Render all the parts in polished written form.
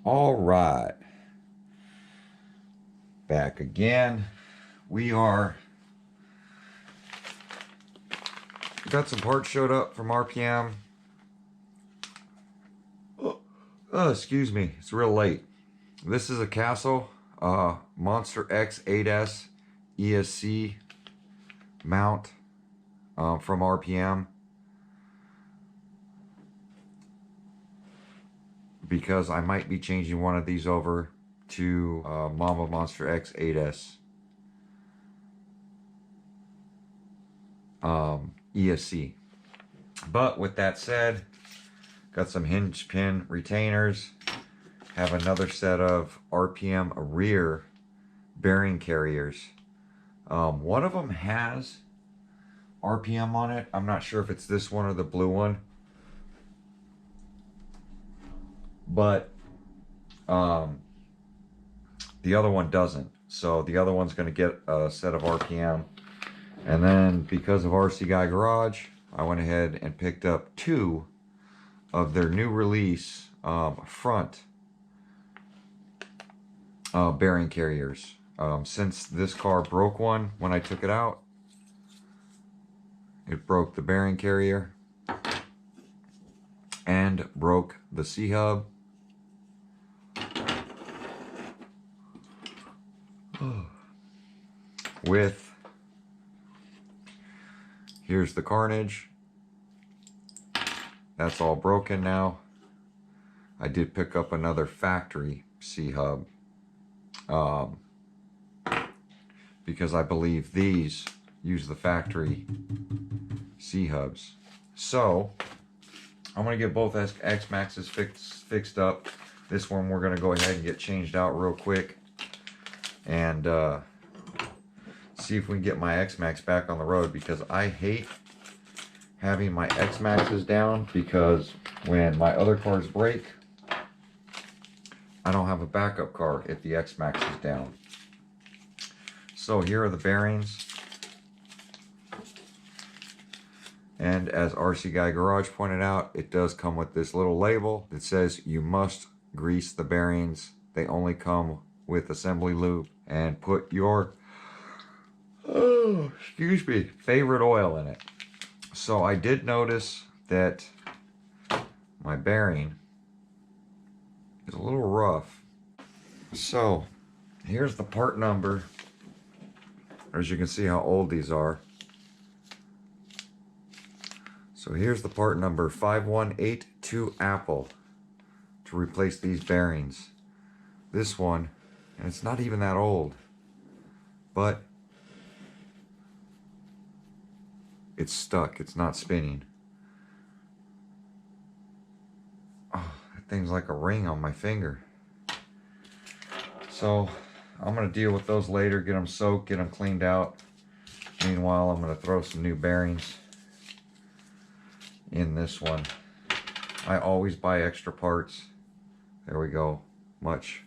All right, back again. We got some parts showed up from RPM. Oh, excuse me, it's real late. This is a Castle Monster X 8S ESC mount from RPM, because I might be changing one of these over to Mama Monster X 8S ESC. But with that said, got some hinge pin retainers, have another set of RPM rear bearing carriers. One of them has RPM on it. I'm not sure if it's this one or the blue one, but the other one doesn't. So the other one's going to get a set of RPM. And then because of RC Guy Garage, I went ahead and picked up two of their new release front bearing carriers. Since this car broke one when I took it out, it broke the bearing carrier and broke the C-hub. With, here's the carnage. That's all broken now. I did pick up another factory C-hub because I believe these use the factory C-hubs. So I'm gonna get both Xmaxxes fixed up. This one we're gonna go ahead and get changed out real quick and see if we can get my Xmaxx back on the road, because I hate having my Xmaxxes down, because when my other cars break, I don't have a backup car if the Xmaxx is down. So here are the bearings. And as RC Guy Garage pointed out, it does come with this little label that says you must grease the bearings. They only come with assembly lube, and put your favorite oil in it. So I did notice that my bearing is a little rough. So here's the part number. As you can see how old these are. So here's the part number 5182 Apple to replace these bearings. This one, and it's not even that old, but it's stuck, it's not spinning. Oh, that thing's like a ring on my finger. So I'm gonna deal with those later, get them soaked, get them cleaned out. Meanwhile, I'm gonna throw some new bearings in this one. I always buy extra parts. There we go, much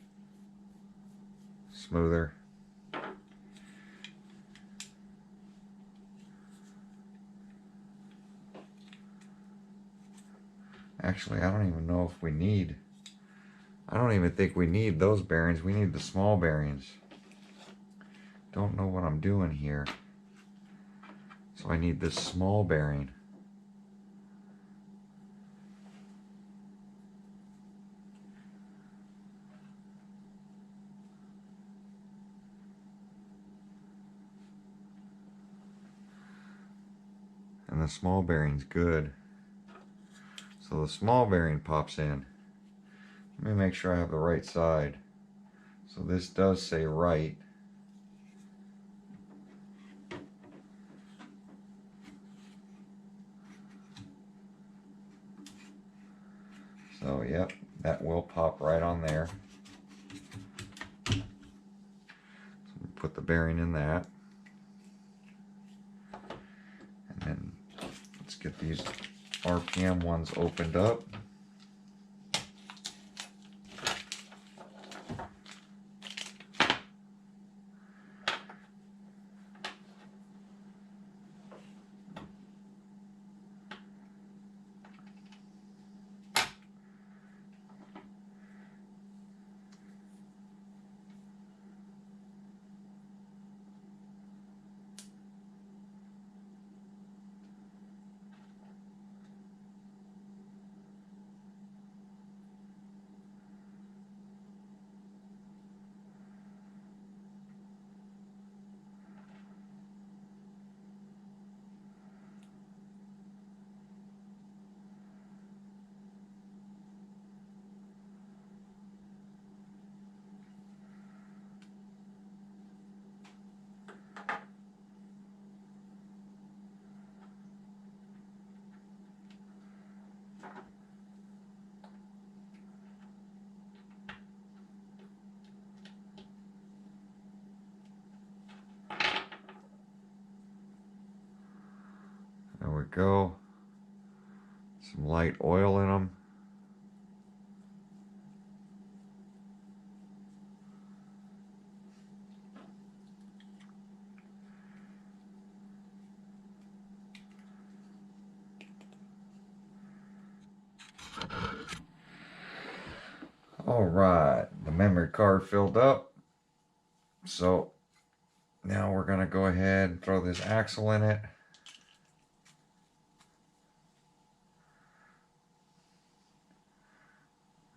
smoother. Actually, I don't even know if we need, I don't even think we need those bearings. We need the small bearings. Don't know what I'm doing here. So I need this small bearing. And the small bearing's good. So the small bearing pops in. Let me make sure I have the right side. So this does say right. So yep, that will pop right on there. So put the bearing in that. And then let's get these RPM ones opened up. There we go. Some light oil in them. All right, the memory card filled up. So now we're gonna go ahead and throw this axle in it.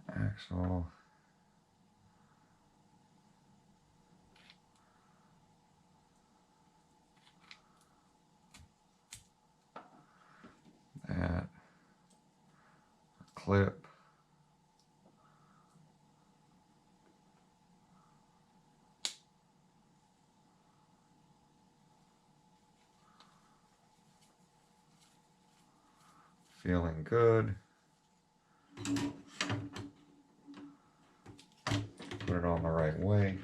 Axle. That. Clip. Feeling good. Put it on the right way.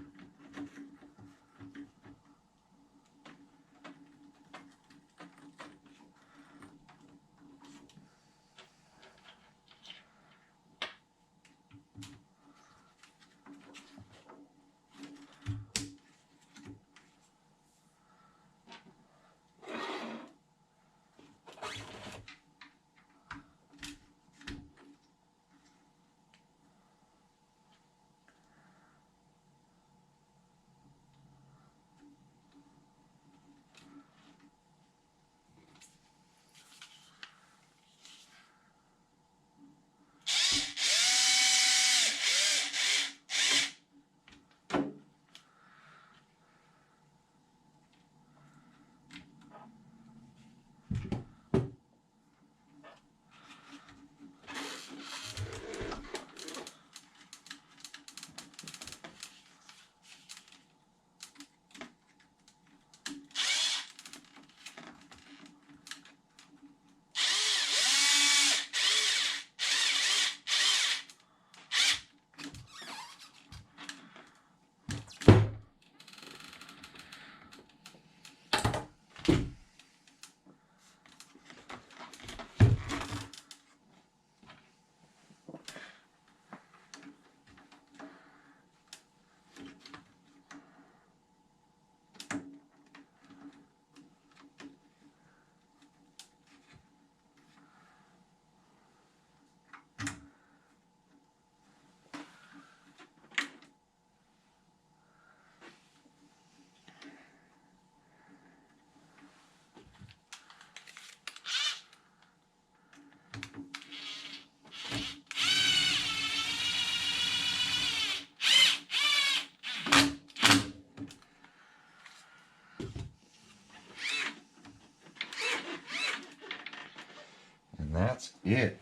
And that's it.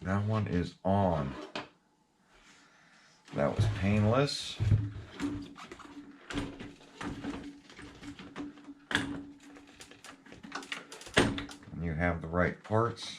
That one is on. That was painless. And you have the right parts.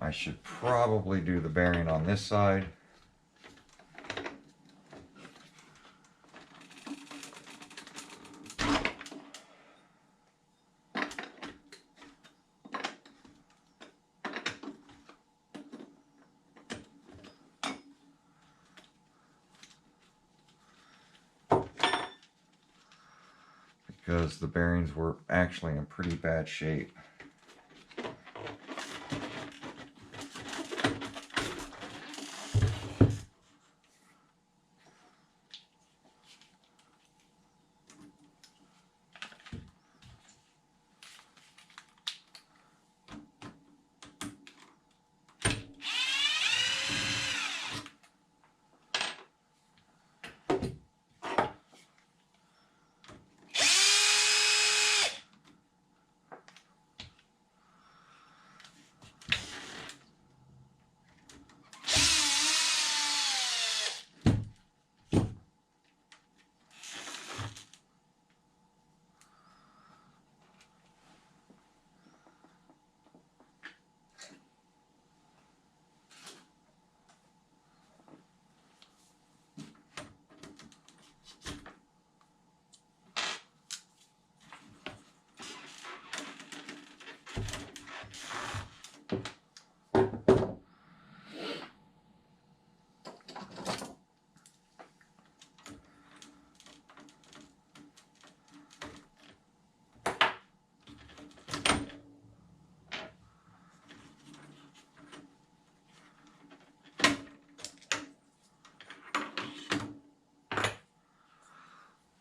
I should probably do the bearing on this side. Because the bearings were actually in pretty bad shape.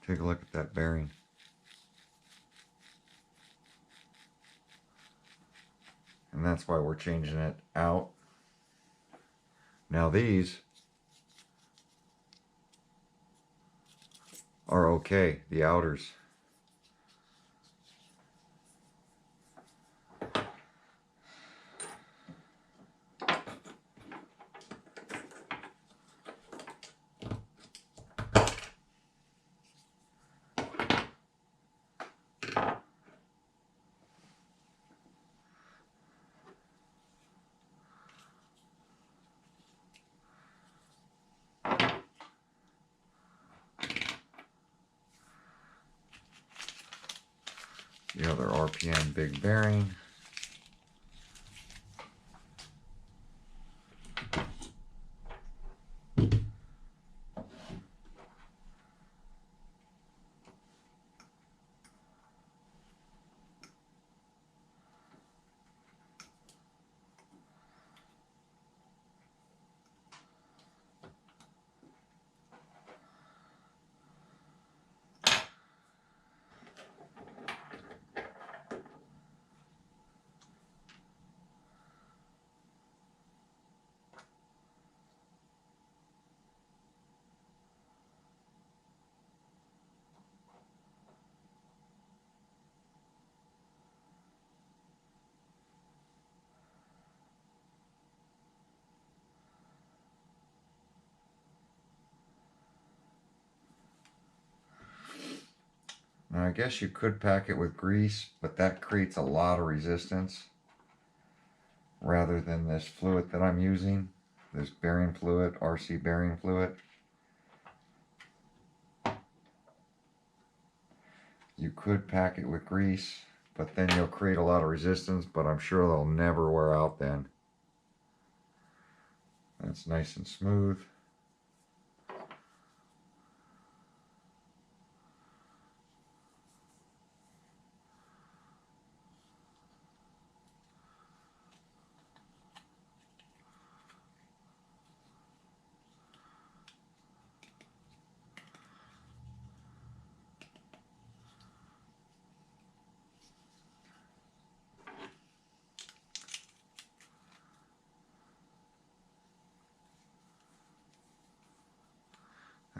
Take a look at that bearing. And that's why we're changing it out. Now these are okay, the outers. The other RPM big bearing. Now I guess you could pack it with grease, but that creates a lot of resistance rather than this fluid that I'm using, this bearing fluid, RC bearing fluid. You could pack it with grease, but then you'll create a lot of resistance, but I'm sure they'll never wear out then. That's nice and smooth.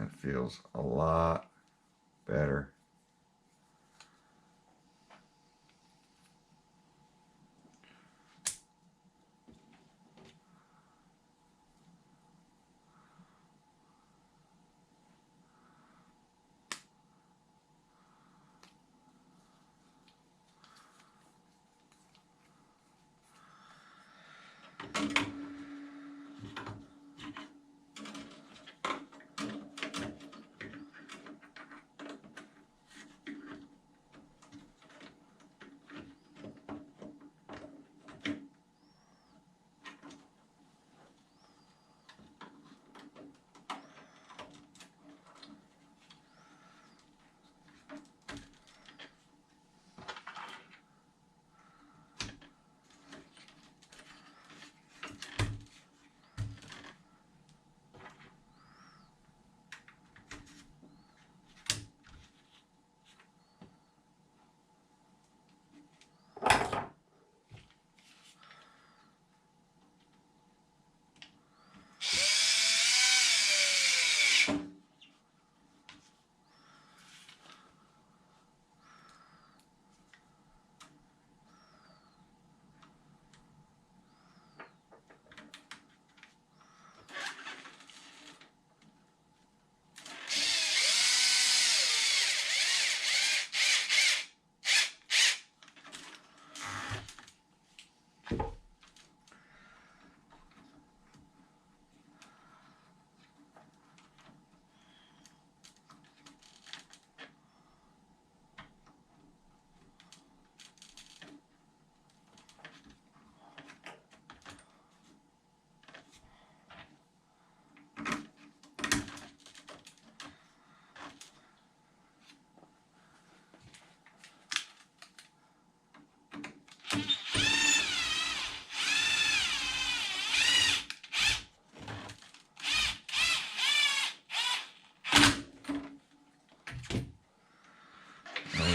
That feels a lot better.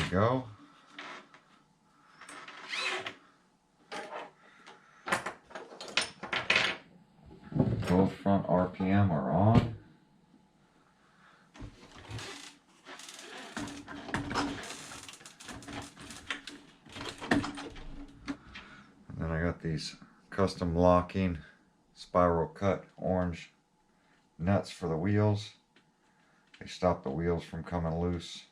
we go. Both front RPM are on. And then I got these custom locking spiral cut orange nuts for the wheels. They stop the wheels from coming loose.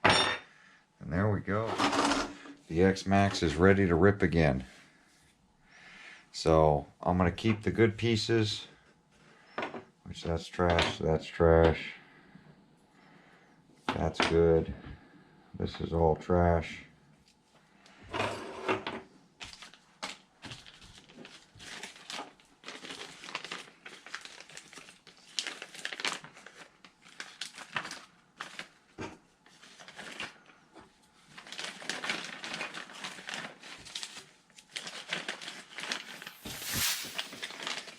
And there we go. The Xmaxx is ready to rip again. So I'm going to keep the good pieces, which that's trash, that's trash. That's good. This is all trash.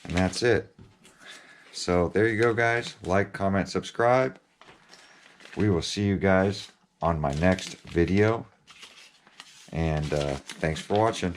And that's it. So there you go, guys. Like, comment, subscribe. We will see you guys on my next video. And thanks for watching.